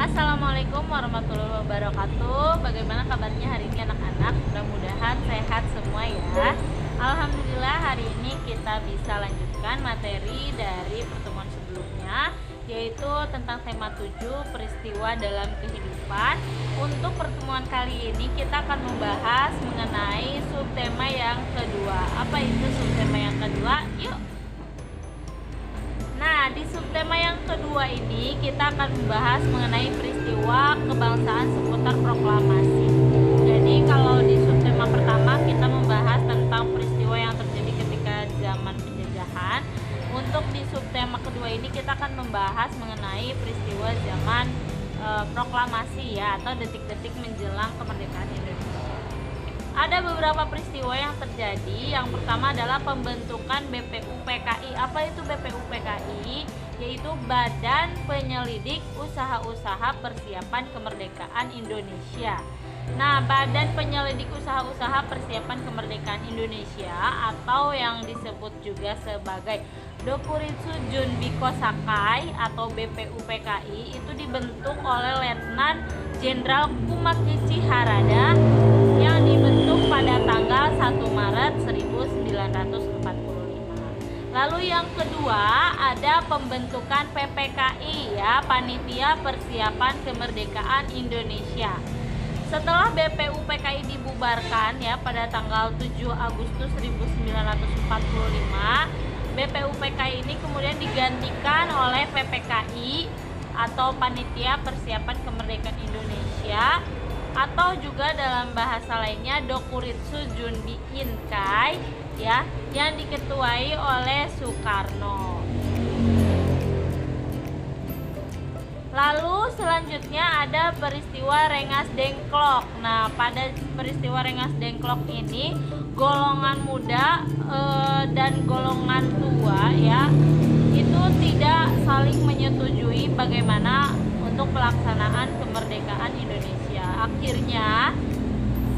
Assalamualaikum warahmatullahi wabarakatuh. Bagaimana kabarnya hari ini anak-anak? Mudah-mudahan sehat semua ya. Alhamdulillah hari ini kita bisa lanjutkan materi dari pertemuan sebelumnya, yaitu tentang tema 7 peristiwa dalam kehidupan. Untuk pertemuan kali ini kita akan membahas mengenai subtema yang kedua. Apa itu subtema yang kedua? Yuk. Nah, di subtema yang kedua ini kita akan membahas mengenai peristiwa kebangsaan seputar proklamasi. Jadi kalau di subtema pertama kita membahas tentang peristiwa yang terjadi ketika zaman penjajahan. Untuk di subtema kedua ini kita akan membahas mengenai peristiwa zaman proklamasi ya, atau detik-detik menjelang kemerdekaan Indonesia. Ada beberapa peristiwa yang terjadi. Yang pertama adalah pembentukan BPUPKI. Apa itu BPUPKI? Yaitu Badan Penyelidik Usaha-Usaha Persiapan Kemerdekaan Indonesia. Nah, Badan Penyelidik Usaha-Usaha Persiapan Kemerdekaan Indonesia atau yang disebut juga sebagai Dokuritsu Junbiko Sakai atau BPUPKI itu dibentuk oleh Letnan Jenderal Kumakichi Harada yang dibentuk pada tanggal 1 Maret 1945. Lalu yang kedua ada pembentukan PPKI ya, Panitia Persiapan Kemerdekaan Indonesia. Setelah BPUPKI dibubarkan ya pada tanggal 7 Agustus 1945, BPUPKI ini kemudian digantikan oleh PPKI atau Panitia Persiapan Kemerdekaan Indonesia, atau juga dalam bahasa lainnya Dokuritsu Junbi Inkai ya, yang diketuai oleh Soekarno. Lalu selanjutnya ada peristiwa Rengas Dengklok. Nah, pada peristiwa Rengas Dengklok ini golongan muda dan golongan tua ya itu tidak saling menyetujui bagaimana untuk pelaksanaan kemerdekaan Indonesia. Akhirnya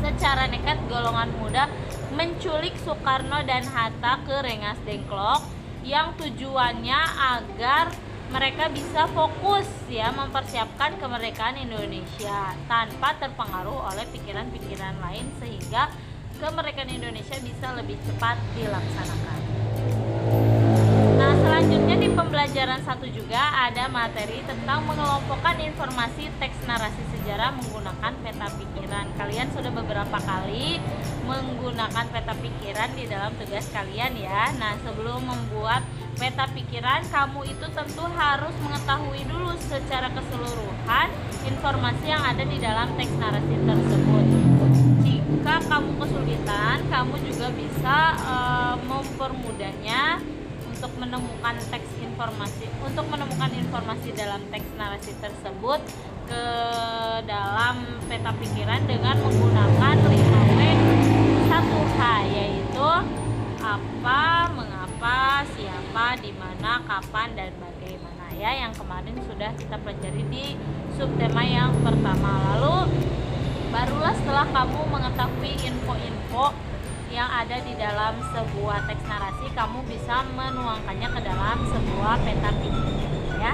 secara nekat golongan muda menculik Soekarno dan Hatta ke Rengas Dengklok yang tujuannya agar mereka bisa fokus ya mempersiapkan kemerdekaan Indonesia tanpa terpengaruh oleh pikiran-pikiran lain sehingga kemerdekaan Indonesia bisa lebih cepat dilaksanakan. Nah, selanjutnya di pembelajaran 1 juga ada materi tentang mengelompokkan informasi teks narasi sejarah menggunakan peta pikiran. Kalian sudah beberapa kali menggunakan peta pikiran di dalam tugas kalian ya. Nah, sebelum membuat peta pikiran, kamu itu tentu harus mengetahui dulu secara keseluruhan informasi yang ada di dalam teks narasi tersebut. Jika kamu kesulitan, kamu juga bisa mempermudahnya untuk menemukan informasi dalam teks narasi tersebut ke dalam peta pikiran dengan menggunakan 5W 1H, yaitu apa, mengapa, siapa, di mana, kapan, dan bagaimana ya, yang kemarin sudah kita pelajari di subtema yang pertama. Lalu barulah setelah kamu mengetahui info-info yang ada di dalam sebuah teks narasi, kamu bisa menuangkannya ke dalam sebuah peta pikiran ya.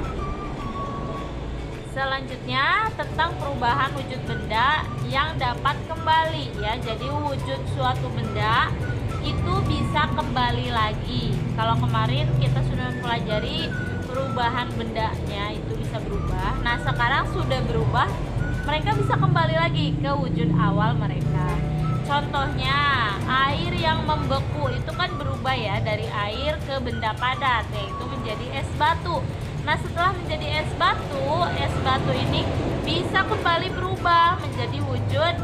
Selanjutnya tentang perubahan wujud benda yang dapat kembali ya. Jadi wujud suatu benda itu bisa kembali lagi. Kalau kemarin kita sudah mempelajari perubahan bendanya itu bisa berubah. Nah, sekarang sudah berubah, mereka bisa kembali lagi ke wujud awal mereka. Contohnya, air yang membeku itu kan berubah ya dari air ke benda padat, yaitu menjadi es batu. Nah, setelah menjadi es batu ini bisa kembali berubah menjadi wujud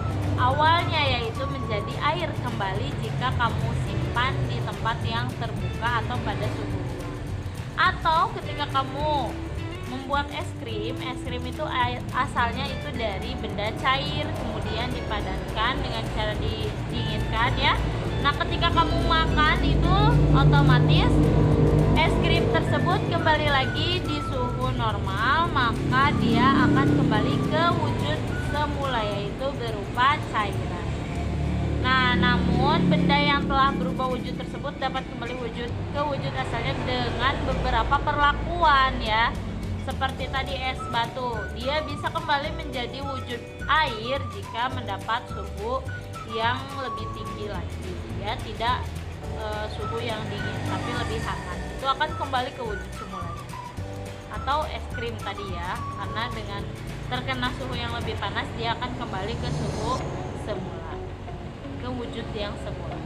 awalnya, yaitu menjadi air kembali jika kamu simpan di tempat yang terbuka atau pada suhu ruang. Atau ketika kamu membuat es krim itu asalnya itu dari benda cair, kemudian dipadatkan dengan cara didinginkan ya. Nah, ketika kamu makan itu otomatis es krim tersebut kembali lagi di suhu normal, maka dia akan kembali ke wujud semula, yaitu berupa cairan. Nah, namun benda yang telah berubah wujud tersebut dapat kembali ke wujud asalnya dengan beberapa perlakuan ya. seperti tadi es batu. Dia bisa kembali menjadi wujud air jika mendapat suhu yang lebih tinggi lagi, ya, tidak suhu yang dingin tapi lebih hangat. Itu akan kembali ke wujud semulanya. Atau es krim tadi ya, karena dengan terkena suhu yang lebih panas dia akan kembali ke suhu semula, ke wujud yang semula.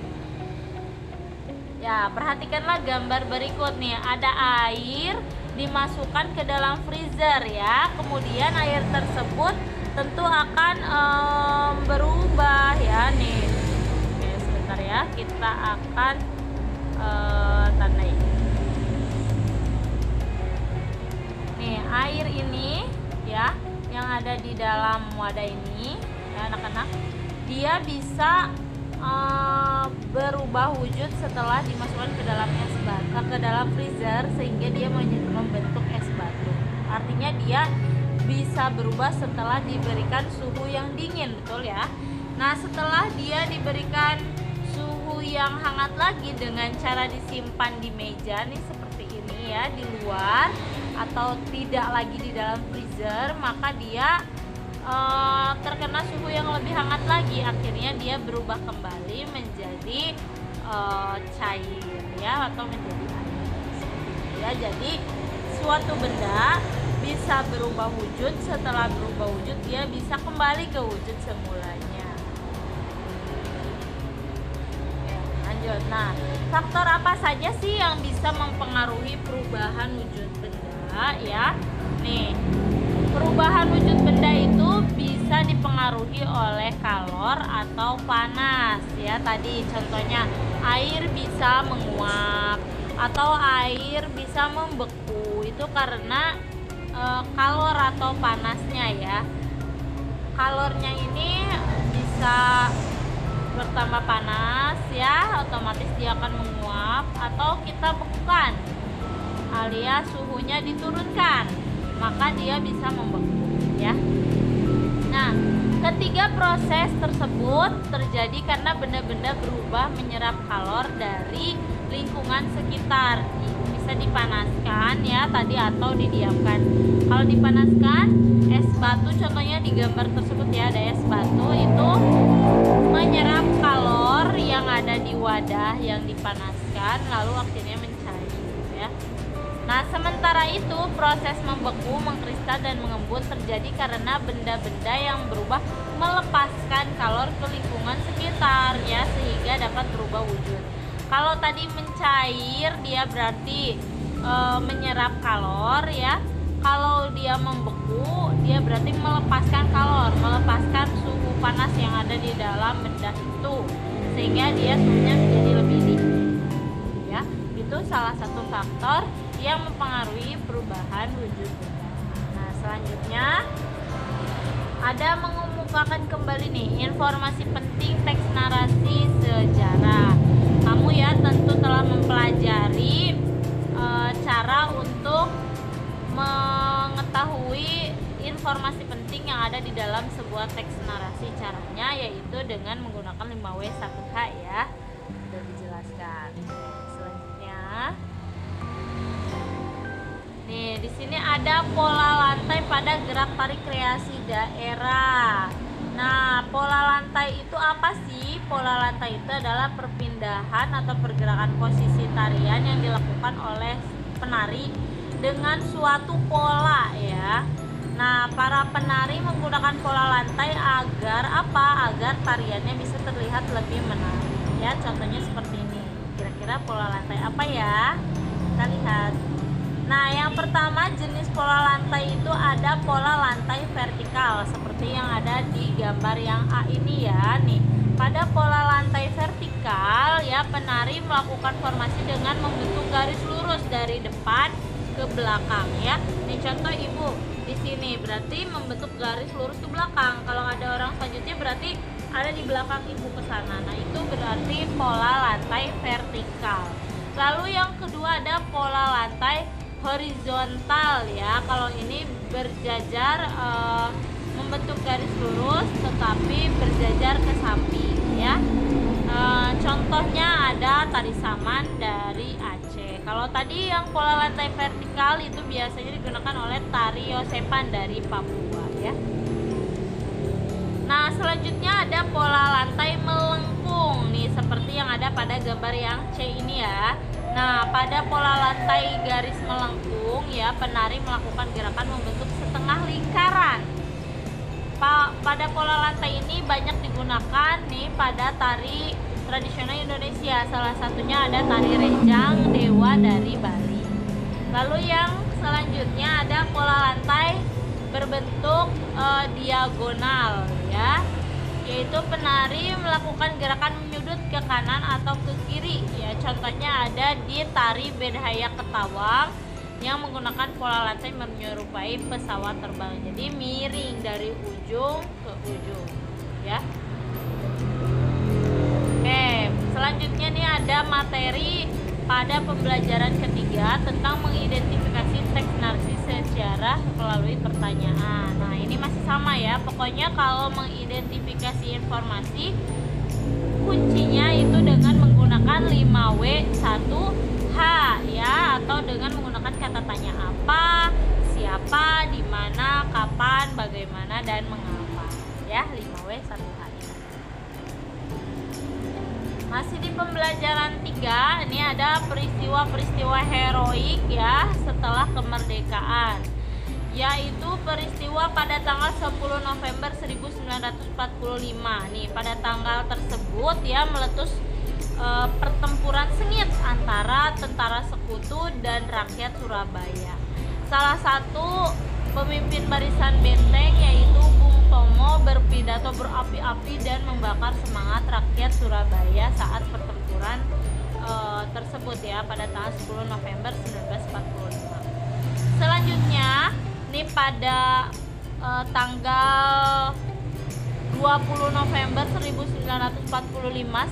Ya, perhatikanlah gambar berikut nih. Ada air dimasukkan ke dalam freezer ya. Kemudian air tersebut tentu akan berubah ya nih. Oke, sebentar ya. Kita akan tandai. Nih, air ini ya yang ada di dalam wadah ini ya anak-anak, dia bisa berubah wujud setelah dimasukkan ke dalam es batu, ke dalam freezer, sehingga dia membentuk es batu. Artinya dia bisa berubah setelah diberikan suhu yang dingin, betul ya. Nah, setelah dia diberikan suhu yang hangat lagi dengan cara disimpan di meja nih seperti ini ya, di luar atau tidak lagi di dalam freezer, maka dia terkena suhu yang lebih hangat lagi. Akhirnya dia berubah kembali menjadi cair ya, atau menjadi air seperti itu ya. Jadi suatu benda bisa berubah wujud, setelah berubah wujud dia bisa kembali ke wujud semulanya. Oke, lanjut. Nah, faktor apa saja sih yang bisa mempengaruhi perubahan wujud benda ya? Nih, perubahan wujud benda itu bisa dipengaruhi oleh kalor atau panas ya. Tadi contohnya air bisa menguap atau air bisa membeku, itu karena kalor atau panasnya ya. Kalornya ini bisa bertambah panas ya, otomatis dia akan menguap, atau kita bekukan alias suhunya diturunkan, maka dia bisa membeku ya. Nah, ketiga proses tersebut terjadi karena benda-benda berubah menyerap kalor dari lingkungan sekitar. Bisa dipanaskan ya tadi atau didiamkan. Kalau dipanaskan, es batu contohnya di gambar tersebut ya, ada es batu itu menyerap kalor yang ada di wadah yang dipanaskan lalu akhirnya mencair ya. Nah, sementara itu proses membeku, mengkristal dan mengembun terjadi karena benda-benda yang berubah melepaskan kalor ke lingkungan sekitar ya, sehingga dapat berubah wujud. Kalau tadi mencair dia berarti menyerap kalor ya. Kalau dia membeku dia berarti melepaskan kalor, melepaskan suhu panas yang ada di dalam benda itu, sehingga dia suhunya menjadi lebih dingin ya. Itu salah satu faktor yang mempengaruhi perubahan wujud benda. Nah, selanjutnya ada mengemukakan kembali nih informasi penting teks narasi sejarah. Kamu ya tentu telah mempelajari cara untuk mengetahui informasi penting yang ada di dalam sebuah teks narasi. Caranya yaitu dengan menggunakan 5W1H ya. Sudah dijelaskan. Selanjutnya nih, di sini ada pola lantai pada gerak tarik kreasi daerah. Nah, pola lantai itu apa sih? Pola lantai itu adalah perpindahan atau pergerakan posisi tarian yang dilakukan oleh penari dengan suatu pola ya. Nah, para penari menggunakan pola lantai agar apa? Agar tariannya bisa terlihat lebih menarik ya. Contohnya seperti ini. Kira-kira pola lantai apa ya? Kita lihat. Nah, yang pertama jenis pola lantai itu ada pola lantai vertikal seperti yang ada di gambar yang A ini ya. Nih, pada pola lantai vertikal ya, penari melakukan formasi dengan membentuk garis lurus dari depan ke belakang ya. Nih contoh Ibu di sini berarti membentuk garis lurus ke belakang. Kalau ada orang selanjutnya berarti ada di belakang Ibu ke sana. Nah, itu berarti pola lantai vertikal. Lalu yang kedua ada pola lantai horizontal ya. Kalau ini berjajar membentuk garis lurus tetapi berjajar ke samping ya. Contohnya ada tari saman dari Aceh. Kalau tadi yang pola lantai vertikal itu biasanya digunakan oleh tari Yosepan dari Papua ya. Nah, selanjutnya ada pola lantai melengkung nih, seperti yang ada pada gambar yang C ini ya. Nah, pada pola lantai garis melengkung ya, penari melakukan gerakan membentuk setengah lingkaran. Pada pola lantai ini banyak digunakan nih pada tari tradisional Indonesia. Salah satunya ada tari Rejang Dewa dari Bali. Lalu yang selanjutnya ada pola lantai berbentuk diagonal ya, yaitu penari melakukan gerakan menyudut ke kanan atau ke kiri ya. Contohnya ada di tari Bedhaya Ketawang yang menggunakan pola lantai menyerupai pesawat terbang, jadi miring dari ujung ke ujung ya. Oke, selanjutnya nih ada materi pada pembelajaran ketiga tentang mengidentifikasi teks narsis secara melalui pertanyaan. Nah, ini masih sama ya, pokoknya kalau mengidentifikasi informasi kuncinya itu dengan menggunakan 5W1H ya, atau dengan menggunakan kata tanya apa, siapa, di mana, kapan, bagaimana, dan mengapa ya. 5W1H ini. Masih di pembelajaran 3, ini ada peristiwa-peristiwa heroik ya setelah kemerdekaan, yaitu peristiwa pada tanggal 10 November 1945. Nih, pada tanggal tersebut ya meletus pertempuran sengit antara tentara sekutu dan rakyat Surabaya. Salah satu pemimpin barisan benteng yaitu Bung Tomo berpidato berapi-api dan membakar semangat rakyat Surabaya saat pertempuran tersebut ya pada tanggal 10 November 1945. Selanjutnya nih pada tanggal 20 November 1945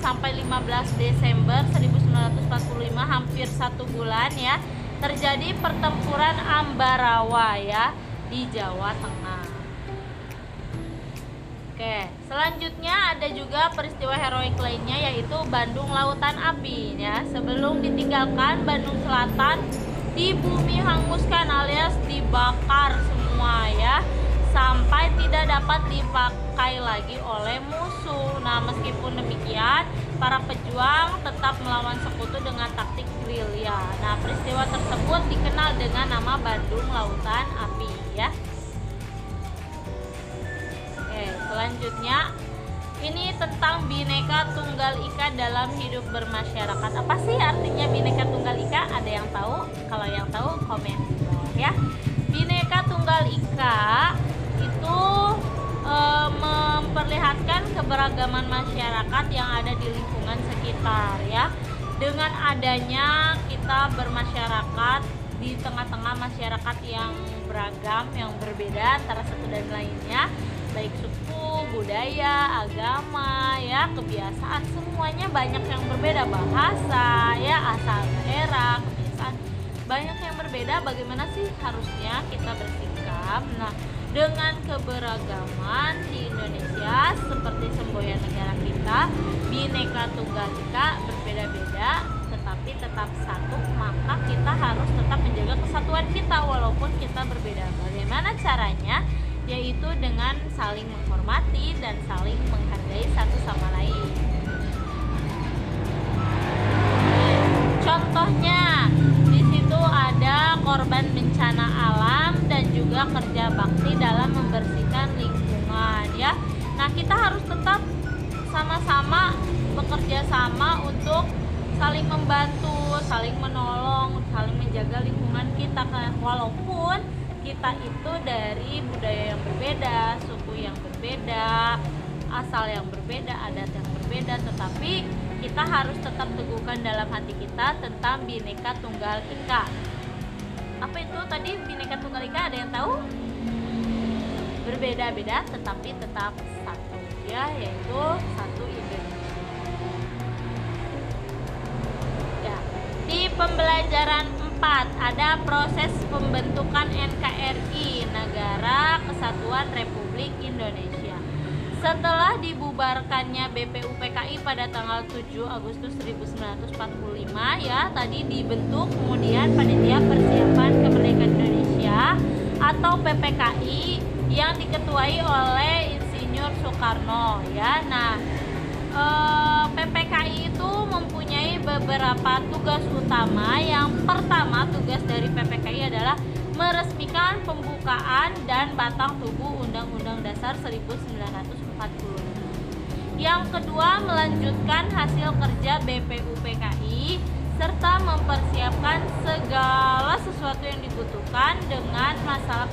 sampai 15 Desember 1945, hampir 1 bulan ya, terjadi pertempuran Ambarawa ya di Jawa Tengah. Oke, selanjutnya ada juga peristiwa heroik lainnya yaitu Bandung Lautan Api ya. Sebelum ditinggalkan, Bandung Selatan dibumi hanguskan alias dibakar semua ya, sampai tidak dapat dipakai lagi oleh musuh. Nah, meskipun demikian, para pejuang tetap melawan sekutu dengan taktik gerilya. Nah, peristiwa tersebut dikenal dengan nama Bandung Lautan Api ya. Oke, selanjutnya ini tentang Bhinneka Tunggal Ika dalam hidup bermasyarakat. Apa sih artinya Bhinneka Tunggal Ika? Ada yang tahu? Kalau yang tahu komen di bawah ya. Bhinneka Tunggal Ika itu memperlihatkan keberagaman masyarakat yang ada di lingkungan sekitar ya. Dengan adanya kita bermasyarakat di tengah-tengah masyarakat yang beragam, yang berbeda antara satu dan lainnya, baik suku, budaya, agama ya, kebiasaan, semuanya banyak yang berbeda, bahasa ya, asal daerah, kebiasaan, banyak yang berbeda. Bagaimana sih harusnya kita bersikap? Nah, dengan keberagaman di Indonesia seperti semboyan negara kita, Bhinneka Tunggal Ika, berbeda-beda tetapi tetap satu, maka kita harus tetap menjaga kesatuan kita walaupun kita berbeda. Bagaimana caranya? Yaitu dengan saling menghormati dan saling menghargai satu sama lain. Contohnya di situ ada korban bencana alam dan juga kerja bakti dalam membersihkan lingkungan ya. Nah, kita harus tetap sama-sama bekerja sama untuk saling membantu, saling menolong, saling menjaga lingkungan kita, walaupun kita itu dari budaya yang berbeda, suku yang berbeda, asal yang berbeda, adat yang berbeda, tetapi kita harus tetap teguhkan dalam hati kita tentang Bhinneka Tunggal Ika. Apa itu tadi Bhinneka Tunggal Ika? Ada yang tahu? Berbeda-beda tetapi tetap satu ya, yaitu satu Indonesia. Ya, di pembelajaran 4 ada proses pembentukan NKRI, Negara Kesatuan Republik Indonesia. Setelah dibubarkannya BPUPKI pada tanggal 7 Agustus 1945 ya, tadi dibentuk kemudian Panitia Persiapan Kemerdekaan Indonesia atau PPKI yang diketuai oleh Insinyur Soekarno ya. Nah, PPKI itu mempunyai beberapa tugas utama. Yang pertama, tugas dari PPKI adalah meresmikan pembukaan dan batang tubuh Undang-Undang Dasar 1945. Yang kedua, melanjutkan hasil kerja BPUPKI serta mempersiapkan segala sesuatu yang dibutuhkan dengan masalah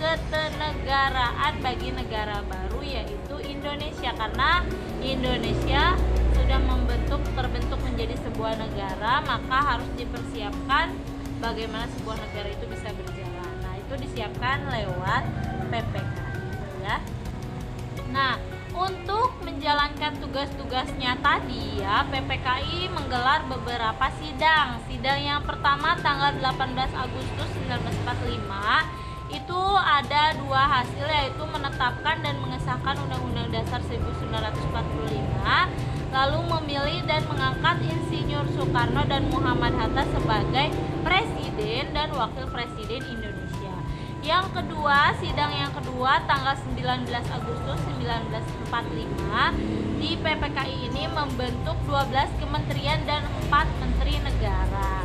ketenegaraan bagi negara baru, yaitu Indonesia, karena Indonesia sudah terbentuk menjadi sebuah negara, maka harus dipersiapkan bagaimana sebuah negara itu bisa berjalan. Nah, itu disiapkan lewat PPKI ya. Nah, untuk menjalankan tugas-tugasnya tadi ya, PPKI menggelar beberapa sidang. Sidang yang pertama tanggal 18 Agustus 1945 itu ada dua hasil, yaitu menetapkan dan mengesahkan Undang-Undang Dasar 1945, lalu memilih dan mengangkat Insinyur Soekarno dan Muhammad Hatta sebagai Presiden dan Wakil Presiden Indonesia. Yang kedua, sidang yang kedua tanggal 19 Agustus 1945 di PPKI ini membentuk 12 kementerian dan 4 menteri negara.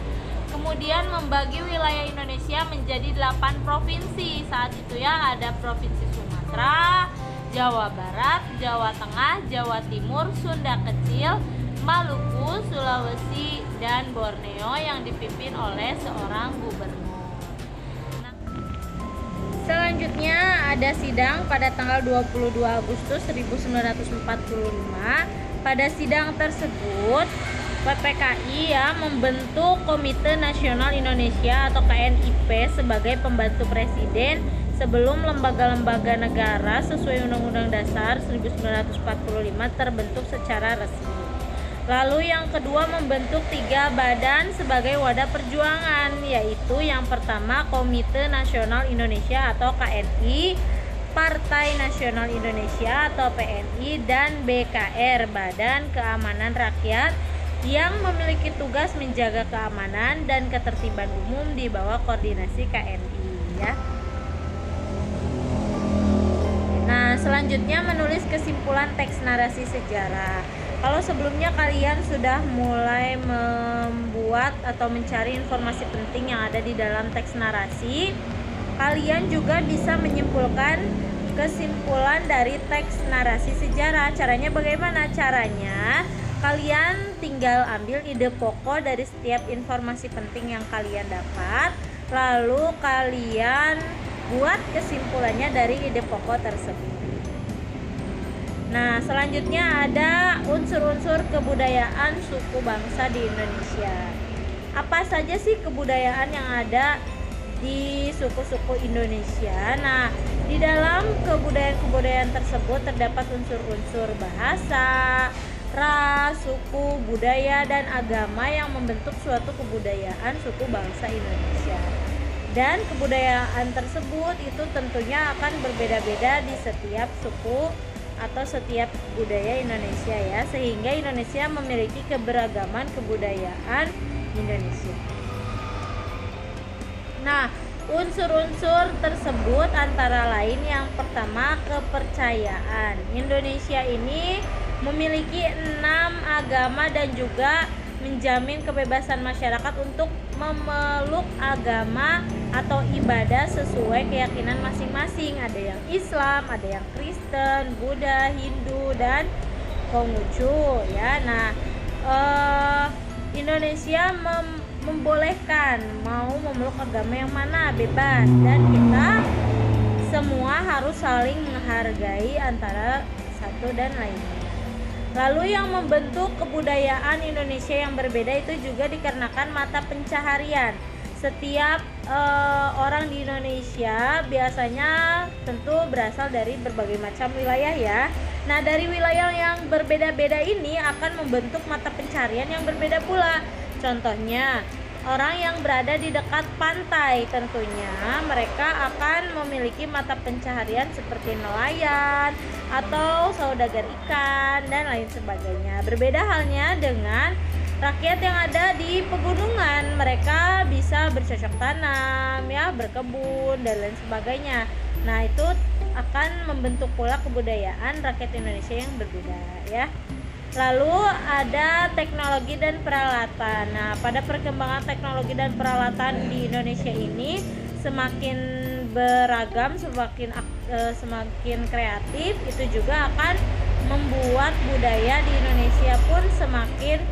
Kemudian membagi wilayah Indonesia menjadi 8 provinsi. Saat itu ya, ada Provinsi Sumatera, Jawa Barat, Jawa Tengah, Jawa Timur, Sunda Kecil, Maluku, Sulawesi, dan Borneo yang dipimpin oleh seorang gubernur. Selanjutnya ada sidang pada tanggal 22 Agustus 1945. Pada sidang tersebut PPKI ya membentuk Komite Nasional Indonesia atau KNIP sebagai pembantu presiden sebelum lembaga-lembaga negara sesuai Undang-Undang Dasar 1945 terbentuk secara resmi. Lalu yang kedua, membentuk 3 badan sebagai wadah perjuangan, yaitu yang pertama Komite Nasional Indonesia atau KNI, Partai Nasional Indonesia atau PNI, dan BKR, Badan Keamanan Rakyat, yang memiliki tugas menjaga keamanan dan ketertiban umum di bawah koordinasi KNI ya. Nah, selanjutnya menulis kesimpulan teks narasi sejarah. Kalau sebelumnya kalian sudah mulai membuat atau mencari informasi penting yang ada di dalam teks narasi, kalian juga bisa menyimpulkan kesimpulan dari teks narasi sejarah. Caranya bagaimana? Caranya kalian tinggal ambil ide pokok dari setiap informasi penting yang kalian dapat, lalu kalian buat kesimpulannya dari ide pokok tersebut. Nah, selanjutnya ada unsur-unsur kebudayaan suku bangsa di Indonesia. Apa saja sih kebudayaan yang ada di suku-suku Indonesia? Nah, di dalam kebudayaan-kebudayaan tersebut terdapat unsur-unsur bahasa, ras, suku, budaya, dan agama yang membentuk suatu kebudayaan suku bangsa Indonesia. Dan kebudayaan tersebut itu tentunya akan berbeda-beda di setiap suku atau setiap budaya Indonesia ya, sehingga Indonesia memiliki keberagaman kebudayaan Indonesia. Nah, unsur-unsur tersebut antara lain yang pertama, kepercayaan. Indonesia ini memiliki 6 agama dan juga menjamin kebebasan masyarakat untuk memeluk agama atau ibadah sesuai keyakinan masing-masing. Ada yang Islam, ada yang Kristen, Buddha, Hindu, dan Konghucu ya. Nah, Indonesia membolehkan mau memeluk agama yang mana, bebas, dan kita semua harus saling menghargai antara satu dan lainnya. Lalu yang membentuk kebudayaan Indonesia yang berbeda itu juga dikarenakan mata pencaharian. Setiap orang di Indonesia biasanya tentu berasal dari berbagai macam wilayah ya. Nah, dari wilayah yang berbeda-beda ini akan membentuk mata pencaharian yang berbeda pula. Contohnya, orang yang berada di dekat pantai. Tentunya mereka akan memiliki mata pencaharian seperti nelayan atau saudagar ikan dan lain sebagainya. Berbeda halnya dengan rakyat yang ada di pegunungan, mereka bisa bercocok tanam, ya, berkebun dan lain sebagainya. Nah, itu akan membentuk pula kebudayaan rakyat Indonesia yang berbeda, ya. Lalu ada teknologi dan peralatan. Nah, pada perkembangan teknologi dan peralatan di Indonesia ini semakin beragam, semakin kreatif, itu juga akan membuat budaya di Indonesia pun semakin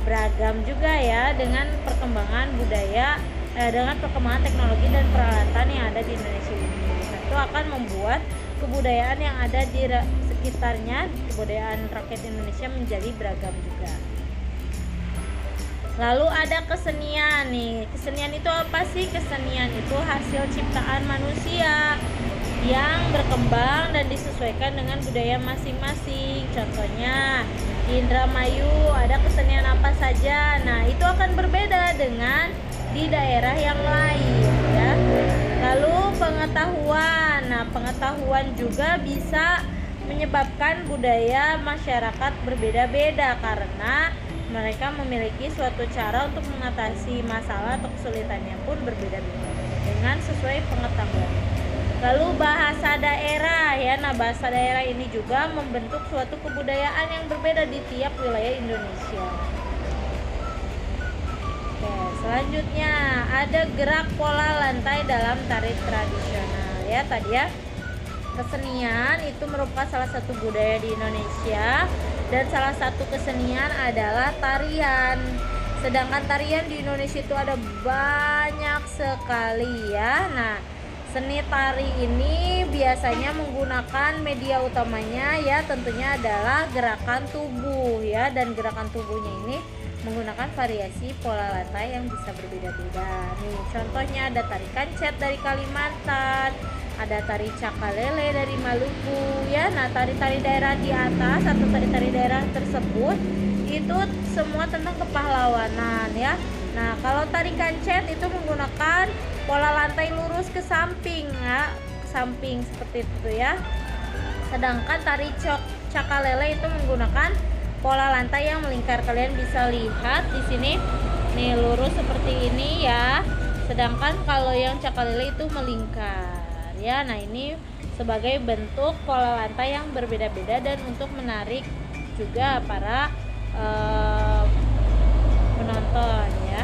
beragam juga, ya, dengan perkembangan budaya, dengan perkembangan teknologi dan peralatan yang ada di Indonesia ini. Itu akan membuat kebudayaan yang ada di sekitarnya, kebudayaan rakyat Indonesia menjadi beragam juga. Lalu ada kesenian nih. Kesenian itu apa sih? Kesenian itu hasil ciptaan manusia yang berkembang dan disesuaikan dengan budaya masing-masing. Contohnya di Indramayu ada kesenian apa saja. Nah, itu akan berbeda dengan di daerah yang lain, ya. Lalu pengetahuan. Nah, pengetahuan juga bisa menyebabkan budaya masyarakat berbeda-beda karena mereka memiliki suatu cara untuk mengatasi masalah atau kesulitannya pun berbeda-beda dengan sesuai pengetahuan. Lalu bahasa daerah, ya. Nah, bahasa daerah ini juga membentuk suatu kebudayaan yang berbeda di tiap wilayah Indonesia. Oke, selanjutnya ada gerak pola lantai dalam tari tradisional, ya. Tadi, ya, kesenian itu merupakan salah satu budaya di Indonesia dan salah satu kesenian adalah tarian. Sedangkan tarian di Indonesia itu ada banyak sekali, ya. Nah, seni tari ini biasanya menggunakan media utamanya, ya, tentunya adalah gerakan tubuh, ya, dan gerakan tubuhnya ini menggunakan variasi pola lantai yang bisa berbeda-beda. Nih, contohnya ada tari kancet dari Kalimantan, ada tari cakalele dari Maluku, ya. Nah, tari-tari daerah di atas atau tari-tari daerah tersebut itu semua tentang kepahlawanan, ya. Nah, kalau tari kancet itu menggunakan pola lantai lurus ke samping, ya, ke samping seperti itu, ya. Sedangkan tari cakalele itu menggunakan pola lantai yang melingkar. Kalian bisa lihat di sini nih, lurus seperti ini, ya. Sedangkan kalau yang cakalele itu melingkar, ya. Nah, ini sebagai bentuk pola lantai yang berbeda-beda dan untuk menarik juga para penonton, ya.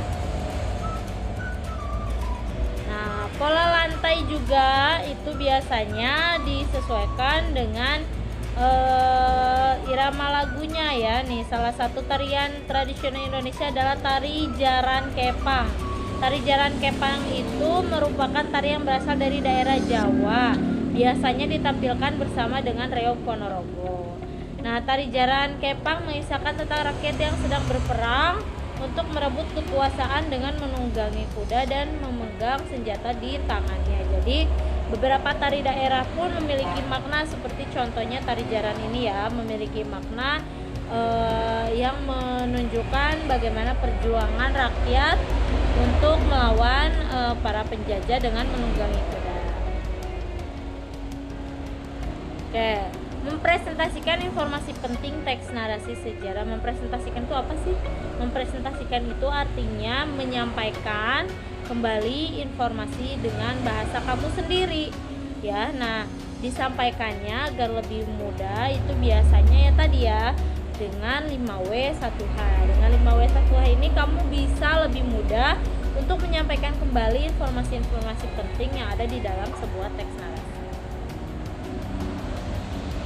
Nah, pola lantai juga itu biasanya disesuaikan dengan irama lagunya, ya. Nih, salah satu tarian tradisional Indonesia adalah tari jaran kepang. Tari jaran kepang itu merupakan tari yang berasal dari daerah Jawa. Biasanya ditampilkan bersama dengan reog Ponorogo. Nah, tari jaran kepang mengisahkan tentang rakyat yang sedang berperang untuk merebut kekuasaan dengan menunggangi kuda dan memegang senjata di tangannya. Jadi, beberapa tari daerah pun memiliki makna, seperti contohnya tari jaran ini, ya, memiliki makna yang menunjukkan bagaimana perjuangan rakyat untuk melawan para penjajah dengan menunggangi kuda. Oke, mempresentasikan informasi penting teks narasi sejarah. Mempresentasikan itu apa sih? Mempresentasikan itu artinya menyampaikan kembali informasi dengan bahasa kamu sendiri, ya. Nah, disampaikannya agar lebih mudah itu biasanya, ya, tadi, ya, dengan 5W1H. Dengan 5W1H ini kamu bisa lebih mudah untuk menyampaikan kembali informasi-informasi penting yang ada di dalam sebuah teks narasi.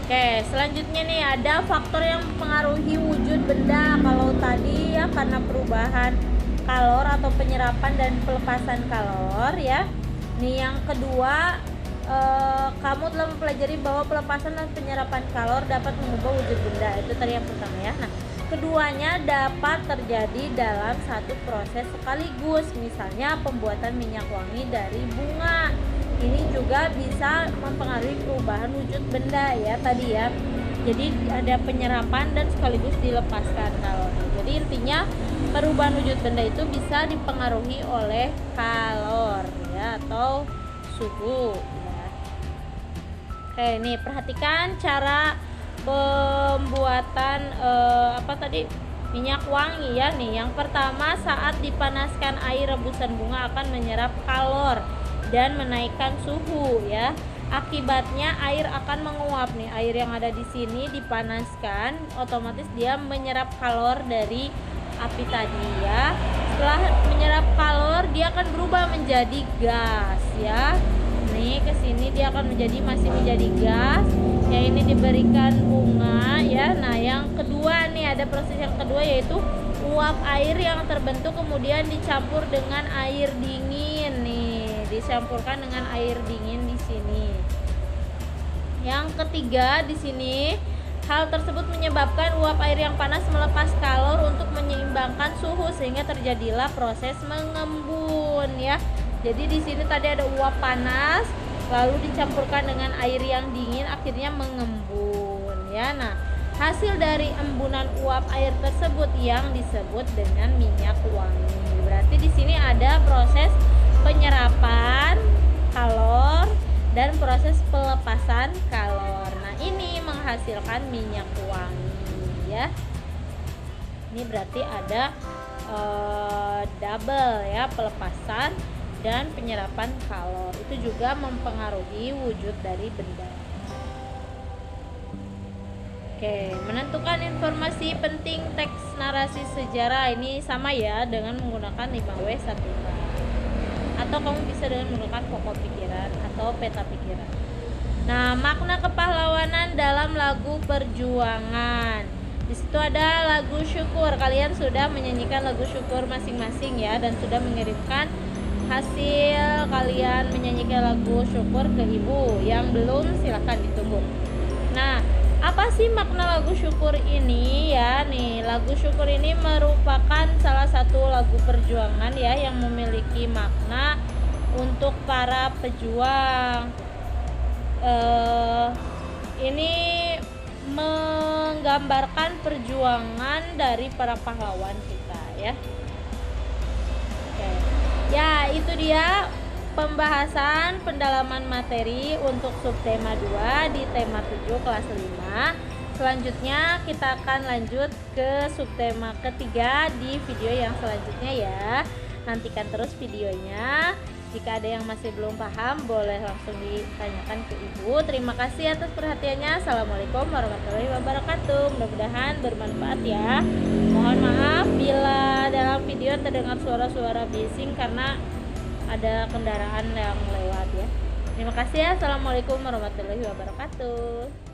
Oke, selanjutnya nih ada faktor yang mempengaruhi wujud benda. Kalau tadi, ya, karena perubahan kalor atau penyerapan dan pelepasan kalor, ya. Nih, yang kedua, kamu telah mempelajari bahwa pelepasan dan penyerapan kalor dapat mengubah wujud benda. Itu tadi yang pertama, ya. Nah, keduanya dapat terjadi dalam satu proses sekaligus. Misalnya pembuatan minyak wangi dari bunga. Ini juga bisa mempengaruhi perubahan wujud benda, ya, tadi, ya. Jadi ada penyerapan dan sekaligus dilepaskan kalor. Jadi intinya perubahan wujud benda itu bisa dipengaruhi oleh kalor ya atau suhu ya. Oke, nih perhatikan cara pembuatan minyak wangi ya nih. Yang pertama, saat dipanaskan air rebusan bunga akan menyerap kalor dan menaikkan suhu ya. Akibatnya air akan menguap nih. Air yang ada di sini dipanaskan, otomatis dia menyerap kalor dari api tadi ya. Setelah menyerap kalor, dia akan berubah menjadi gas ya. Nih ke sini dia akan masih menjadi gas. Ya, ini diberikan bunga ya. Nah, yang kedua nih ada proses yang kedua yaitu uap air yang terbentuk kemudian dicampur dengan air dingin nih. Dicampurkan dengan air dingin di sini. Yang ketiga di sini, hal tersebut menyebabkan uap air yang panas melepas kalor untuk menyeimbangkan suhu sehingga terjadilah proses mengembun ya. Jadi di sini tadi ada uap panas lalu dicampurkan dengan air yang dingin akhirnya mengembun ya. Nah, hasil dari embunan uap air tersebut yang disebut dengan minyak wangi. Berarti di sini ada proses penyerapan kalor dan proses pelepasan kalor. Nah, ini menghasilkan minyak wangi ya. Ini berarti ada double ya, pelepasan dan penyerapan kalor. Itu juga mempengaruhi wujud dari benda. Oke, menentukan informasi penting teks narasi sejarah ini sama ya dengan menggunakan 5W1K. Atau kamu bisa dengan menggunakan pokok pikiran atau peta pikiran. Nah, makna kepahlawanan dalam lagu perjuangan. Di situ ada lagu syukur. Kalian sudah menyanyikan lagu syukur masing-masing ya dan sudah mengirimkan hasil kalian menyanyikan lagu syukur ke ibu. Yang belum silahkan ditunggu. Nah, apa sih makna lagu syukur ini ya nih? Lagu syukur ini merupakan salah satu lagu perjuangan ya yang memiliki makna untuk para pejuang. Ini menggambarkan perjuangan dari para pahlawan kita ya. Oke. Ya, itu dia pembahasan pendalaman materi untuk subtema 2 di tema 7 kelas 5. Selanjutnya kita akan lanjut ke subtema ketiga di video yang selanjutnya ya. Nantikan terus videonya. Jika ada yang masih belum paham, boleh langsung ditanyakan ke ibu. Terima kasih atas perhatiannya. Assalamualaikum warahmatullahi wabarakatuh. Mudah-mudahan bermanfaat ya. Mohon maaf bila dalam video terdengar suara-suara bising karena ada kendaraan yang lewat ya. Terima kasih ya. Assalamualaikum warahmatullahi wabarakatuh.